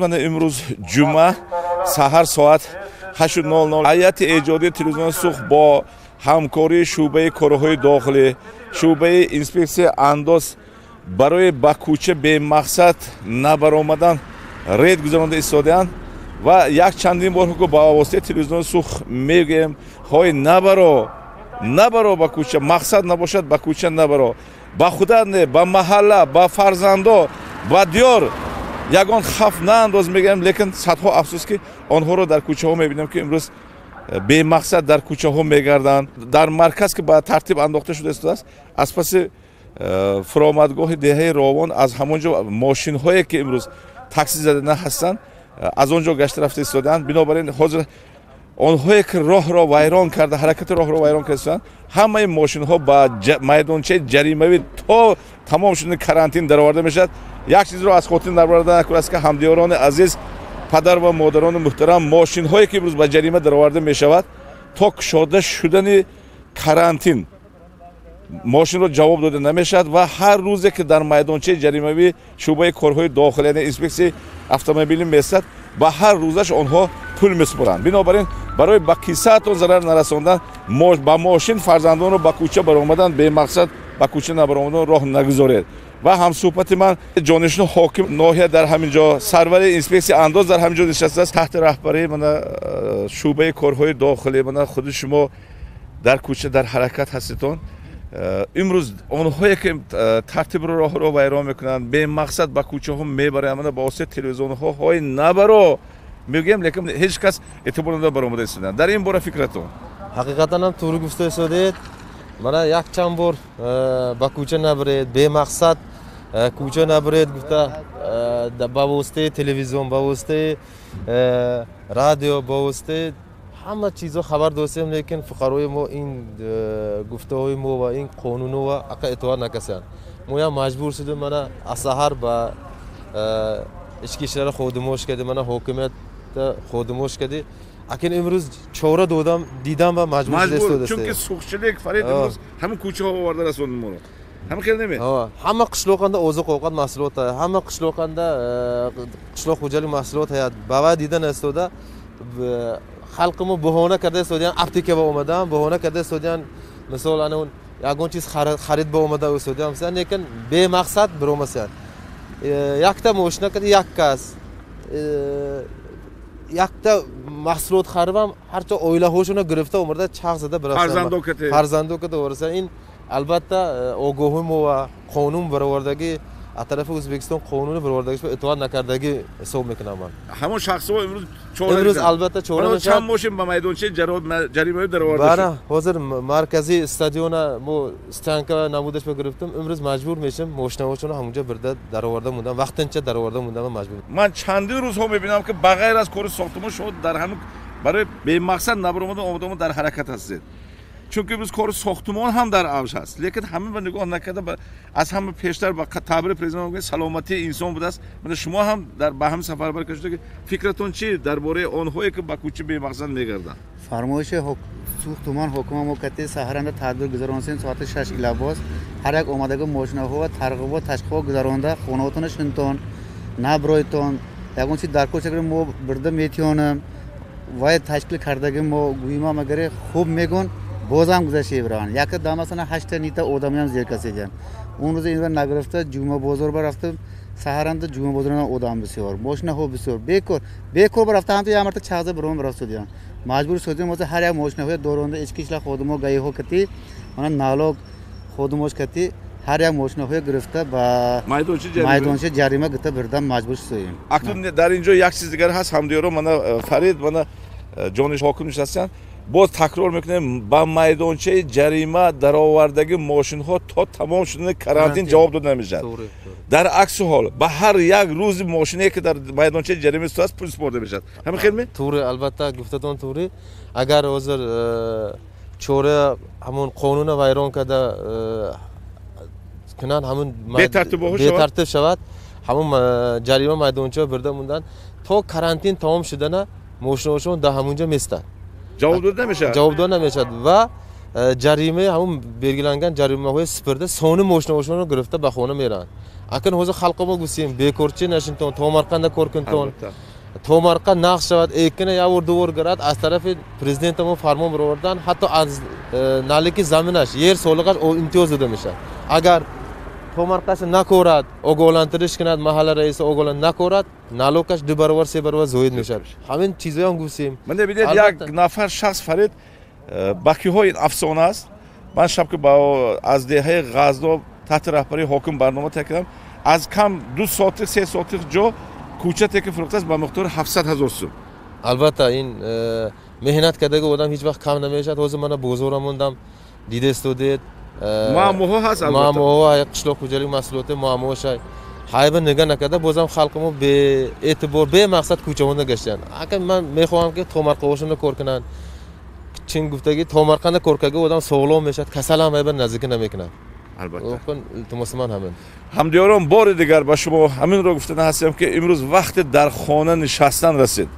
من امروز جمعه سحر ساعت 8:00 هیئت ایجادی تلویزیون سوخت با همکاری شعبه کارهای داخلی شعبه اینسپکسیون انداز برای به کوچه به مقصد نبرآمدن رید گذرانده ایستاده‌اند و یک چندین بار که با واسطه تلویزیون سوخت میگیم های نبرو به کوچه مقصد نباشد به کوچه نبرو با خدا نه با محله با فرزندو با دیار یگان خف نه انداز میگم لیکن صدها افسوس که آنها رو در کوچه ها میبینم که امروز به مقصد در کوچه ها میگردند در مرکز که با ترتیب انداخته شده است از پس فرآمدگاه دهه راون از همونجا ماشین هایی که امروز تاکسی زده نه هستند از اونجا گشت رفته ایستادند بنابراین حاضر آنهایی که راه را ویران کرده حرکت راه را ویران کردند همه ماشین ها با میدانچه جریمه‌ای تا تمام شدن کرانتین درآورده میشد یک چیز را از خاطر درآورده نکنید است که همدیاران عزیز پدر و مادران محترم ماشین هایی که امروز با جریمه درآورده میشود تا کشاده شدن کرانتین ماشین رو جواب داده نمیشد و هر روزی که در میدانچه جریمه‌ای شعبه کارهای داخلی اینسپکسیون اتومبیل میستد با هر روزش آنها پول میسپرند بنابراین برای به کیسه‌تان ضرر نرساندن با ماشین فرزندان رو به کوچه برآمدن به مقصد به کوچه نبرآمدن راه نگذارید و هم صحبت من جانشین حاکم ناحیه در همینجا سرور اینسپکسیون انداز در همینجا نشسته است تحت رهبری من شعبه کارهای داخلی من خود شما در کوچه در حرکت هستید امروز آنهایی که ترتیب راه رو ویران میکنند به مقصد به کوچه ها میبرند با واسطه تلویزیون ها های نبرو میگم لیکن هیچ کس اعتبار نداره برآمده ایستادن در این باره فکرتون حقیقتا هم طوری گفته شده من یک چند بار به کوچه نبرید به مقصد کوچه نبرید گفته با واسطه تلویزیون با واسطه رادیو با واسطه همه چیزا خبر داشتیم لیکن فقرای ما این گفته های ما و این قانون و اقا اطاعت نکردند ما یا مجبور شدیم من از سحر با اشکی شهر خودموش کردیم من حکومت خودموش کردی اکنون امروز چهره دیدم و مجبور شدیم چون که سوخچلیک فرید امروز همه کوچه ها آورده رسوندن ما رو همه خیلی نمی همه قشلاقنده اوزق اوقات محصولات همه قشلاقنده قشلاق خوجلی محصولات هست بابا دیدن استوده خلق ما بهانه کرده استودیان اپتی که با اومدن بهانه کرده استودیان مثلا اون یگان چیز خرید با اومده استودیان مثلا لیکن به مقصد برام است یک تا ماشین کرد یک کس یک تا محصولات خریدم هر چه اویله هاشونو گرفته اومده چاق زده برای فرزندو که درسته این البته آگاهی ما و قانون برآوردگی از طرف ازبکستان قانون برآوردگیش اطاعت نکردگی حساب میکنم من همون شخصا امروز البته چهار چند ماشین به میدانچه جریمه درآورده شد حاضر مرکزی استادیون ما استانک نمودش گرفتم امروز مجبور میشم ماشیناشون همونجا برده درآورده موندن وقتنچه درآورده موندن مجبور من چندین روز ها میبینم که بغیر از کار ساختمان شد در همون برای به مقصد نبرآمدن در حرکت هستید چون که امروز کار ساختمان هم در اوج هست لیکن همه به نگاه نکرده از همه پیشتر با تعبیر پرزیدنت سلامتی انسان بوده است من شما هم در به هم سفر بر کشیده که فکرتون چی درباره آنهایی که با کوچه به مقصد میگردن فرمایش ساختمان حکومت موقتی سحرنده تدبیر گذرانسین ساعت 6 لباس هر یک آمادگی ماشین‌ها و ترغیبات تشخیص گذرانده خونهاتون شنتون نبرایتون یگان چیز در کوچه ما برده میتونم و تشکیل کردگی ما گویما مگر خوب میگن بازم گذشته بران یک دام مثلا 8 نیتا آدمی هم زیر کسی اون روز اینور نگرفته جمعه بازار برفته سحرنده جمعه بازار آدم بسیار ماشین ها بسیار بیکور برفته هم تو یه مرتبه چهزه برام برفته دیدن مجبور شدیم واسه هر یک ماشین های دورانده اچکیشلا خودمو گایی ها کتی من نالوگ خودموش کتی هر یک ماشین های گرفته با میدانچه جریمه گرفته بردم مجبور شدیم اکنون در اینجا یک چیز دیگر هست همدیگران من فرید من جانش حاکم نشستن باز تکرار میکنیم با میدانچه جریمه درآوردگی ماشین ها تا تمام شدن کرانتین جواب داده نمیشه در عکس حال به هر یک روز ماشینی که در میدانچه جریمه است پلیس برده میشه همین خیلی طوری البته گفتتون طوری اگر حاضر چوره همون قانون ویران کرده کنن همون به ترتیب شود همون جریمه میدانچه برده موندن تا کرانتین تمام شدن ماشیناشون در همونجا میستن جواب داده نمیشه و jarima hamon belgilangan jarimaga sipirda soni moshina girifta bahona meran akan hozir xalqima gusim bekorchi nashinton tomarqanda ko'rkinton tomarqa naqshavat ekina yavur duvor garat az tarafi prezidentimiz farmon birodardan hatto az naliki zaminash yer solig'ash o imtiyoz demişler agar tomarqasi nakorat ogohlantirish kinad mahalla raisi ogohlan nakorat nalokash dubarvar sebarvar zoid mishar hamin chizayam gusim menda bilet yak nafar shaxs farid bakiyhoy afsona است من شب که با از دهه غزنو تحت رهبری حاکم برنامه تکردم از کم 2 ساعت 3 ساعت جو کوچه تک فروخته است با مقدار 700,000 سوم albatta این mehnat kadagi odam hech vaqt kam namayishadi hozir mana bo'zoramondam didestodet muammo hast albatta muammo qishloq xo'jalik mahsuloti muammo shay hayba nega nakada bozam xalqimiz be e'tibor be maqsad ko'chamizda gashtan aka men mehmonimga tomarqa o'shini ko'rkinan chin guftagi tomarqanda ko'rkaga odam sog'lom yashad kasal ham ayban nazikin namekinan albatta o'qin iltimosimon hamin همدیاران بار دیگر به شما همین را گفتن هستم که امروز وقت در خانه نشستن رسید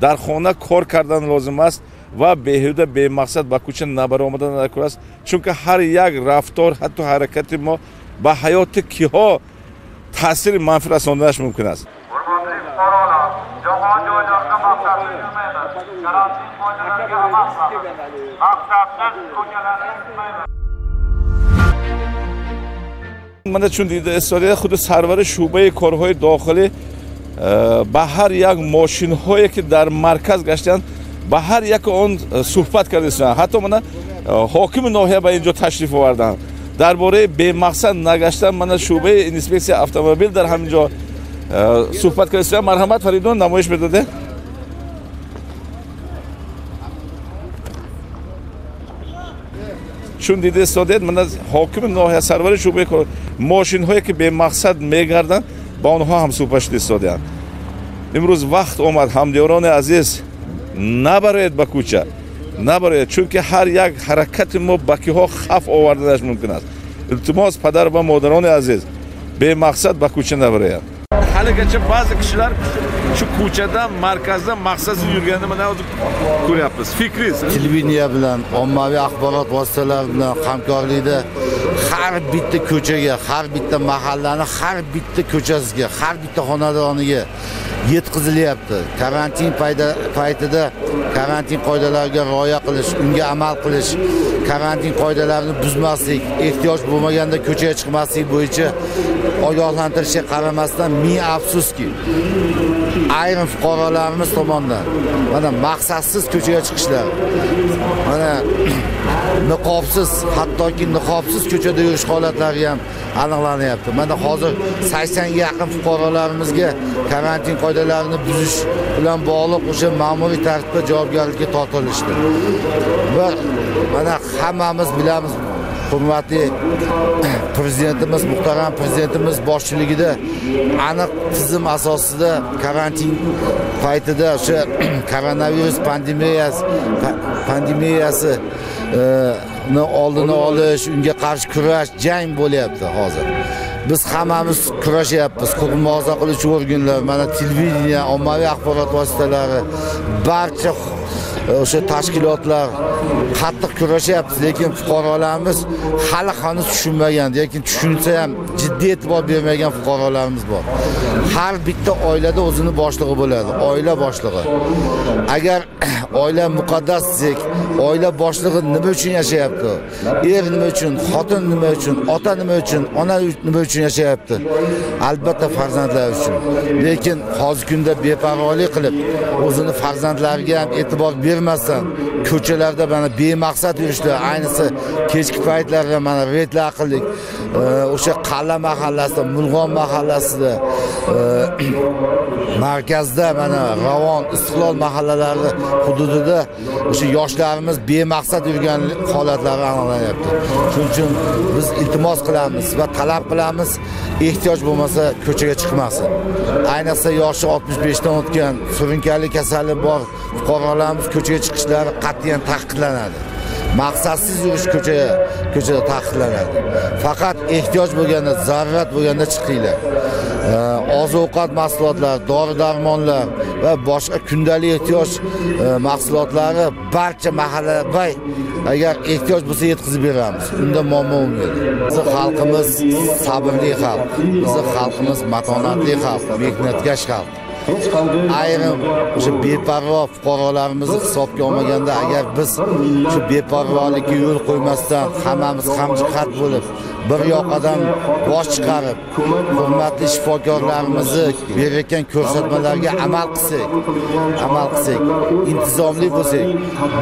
در خانه کار کردن لازم است و بیهوده به مقصد به کوچه نبرآمدن نکرده است چون که هر یک رفتار حتی حرکت ما به حیات کیها تاثیر منفی رساندنش ممکن است من چون دیده استادی خود سرور شعبه کارهای داخلی به هر یک ماشین هایی که در مرکز گشتن به هر یک آن صحبت کردن حتی من حاکم ناحیه به اینجا تشریف آوردن درباره به مقصد نگشتن من شعبه اینسپکسیون اتومبیل در همینجا صحبت کردن مرحمت فریدون نمایش بداده چون دیده استادید من از حاکم ناحیه سرور شعبه ماشین هایی که به مقصد میگردن با آنها هم صحبت استادیان امروز وقت آمد همدیاران عزیز نبرید به کوچه نبرید چون که هر یک حرکت ما بکیها خف آوردنش ممکن است التماس پدر و مادران عزیز به مقصد به کوچه نبرید haligacha ba'zi kishilar shu ko'chada markazda maqsadsiz yurganini mana hozir ko'ryapmiz. Fikringiz? Televideniya bilan, ommaviy axborot vositalari bilan hamkorlikda har bitta ko'chaga, har bitta mahallani, har bitta ko'chasiga, har bitta xonadoniga yetkazilyapti. Karantin paytida karantin qoidalariga rioya qilish, unga amal qilish, karantin qoidalarini buzmaslik, ehtiyoj bo'lmaganda ko'chaga chiqmaslik bo'yicha ogohlantirishga qaramasdan ming afsuski ayrim fuqarolarimiz tomonidan mana maqsadsiz ko'chaga chiqishlar, mana niqobsiz, hattoki niqobsiz ko'chada yurish holatlari ham aniqlanyapti. Mana hozir 80 ga yaqin fuqarolarimizga karantin qoidalarini buzish bilan bog'liq o'sha ma'muriy tartibda javobgarlikka tortilishdi. Va mana hammamiz bilamiz, hurmatli prezidentimiz, muhtaram prezidentimiz boshchiligida aniq tizim asosida karantin paytida o'sha koronavirus pandemiyasi oldini olish, unga qarshi kurash, jang bo'lyapti hozir. Biz hammamiz kurashyapmiz. Huquqni muhofaza qiluvchi organlar, mana televideniya, ommaviy axborot vositalari, barcha o'sha tashkilotlar qattiq kurashyapti, lekin fuqarolarimiz hali hanuz tushunmagan, lekin tushunsa ham jiddiy e'tibor bermagan fuqarolarimiz bor. Har bitta oilada o'zini boshlig'i bo'ladi, oila boshlig'i. Agar oila muqaddas desak, oila boshlig'i nima uchun yashayapti? Er nima uchun, xotin nima uchun, ota nima uchun, ona nima uchun yashayapti? Albatta farzandlar uchun. Lekin hozirgi kunda beparvolik qilib, o'zini farzandlariga ham e'tibor bermasdan ko'chalarda mana bemaqsad yurishlar, ayniqsa kechki paytlarda mana retlar qildik. O'sha Qalla mahallasida, Mulg'on mahallasida, markazda mana Ravon, Istiqlol mahallalari hududida o'sha yoshlarimiz bemaqsad yurgan holatlari aniqlanyapti. Shuning uchun biz iltimos qilamiz va talab qilamiz, ehtiyoj bo'lmasa ko'chaga chiqmasin. Ayniqsa yoshi 65 dan o'tgan, surunkali kasali bor fuqarolarimiz ko'chaga chiqishlari qat'iyan taqiqlanadi. Maqsadsiz yurish ko'chada taqiqlanadi. Faqat ehtiyoj bo'lganda, zarurat bo'lganda chiqinglar. Oziq-ovqat mahsulotlari, dori-darmonlar va boshqa kundalik ehtiyoj mahsulotlari barcha mahallabay agar ehtiyoj bo'lsa yetkazib beramiz. Unda muammo bo'lmaydi. Bizning xalqimiz sabrli xalq, bizning xalqimiz matonatli xalq, mehnatkash xalq. Ayrim o'sha beparvo fuqarolarimizni hisobga olmaganda agar biz shu beparvolikka yo'l qo'ymasdan hammamiz hamjihat bo'lib bir yoqadan bosh chiqarib hurmatli shifokorlarimizni berayotgan ko'rsatmalarga amal qilsak, intizomli bo'lsak,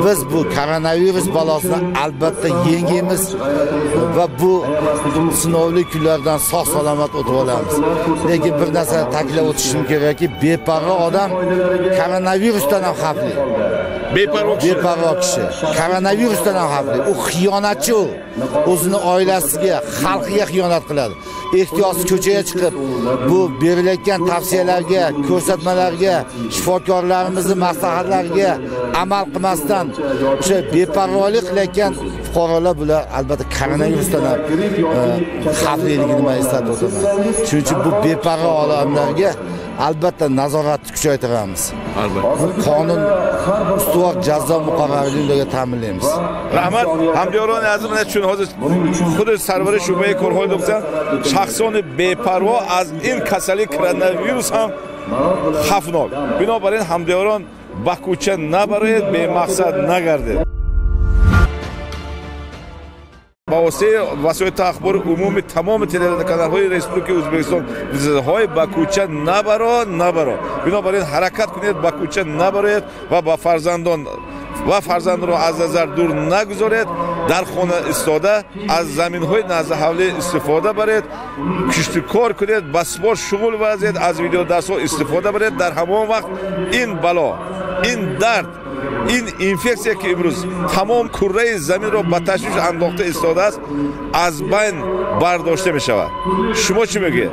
biz bu koronavirus balosini albatta yengamiz va bu sinovli kunlardan sog' salomat o'tib olamiz. Lekin bir narsa ta'kidlab o'tishim kerakki, beparvo odam koronavirusdan ham xavfli. Beparvo kishi koronavirusdan ham xavfli. U xiyonatchi, u o'zini oilasiga, xalqiga xiyonat qiladi. Ehtiyotsiz ko'chaga chiqib, bu berilayotgan tavsiyalarga, ko'rsatmalarga, shifokorlarimizning maslahatlariga amal qilmasdan o'sha beparvolik qilayotgan fuqarolar bular albatta koronavirusdan ham xavfliligini men eslatib o'taman. Shuning uchun bu beparvo odamlarga albatta nazoratni kuchaytiramiz. Albatta. Qonun ustuvor jazo muqarrarligini ta'minlaymiz. Rahmat. Hamdiyaroni azimini chun hozir xuddi sarvari shubai korxoy doksan shaxsoni beparvo az in kasallik koronavirus ham xavfnok. Binobarin hamdiyaron bakucha nabaroyed bemaqsad nagardi. با واسطه وسایل اخبار عمومی تمام تلویزیون‌های ریاست ازبکستان ویزاهای با کوچه نبرو بنابراین حرکت کنید با کوچه نبرید و با فرزندان رو از نظر دور نگذارید در خانه ایستاده از زمین‌های نزد حوله استفاده برید کشتی کار کنید با سپورت شغل ورزید از ویدیو درس‌ها استفاده برید در همان وقت این بلا این درد این اینفکسیه که امروز تمام کره زمین رو به تشویش انداخته ایستاده است از بین برداشته می شود. شما چی میگید؟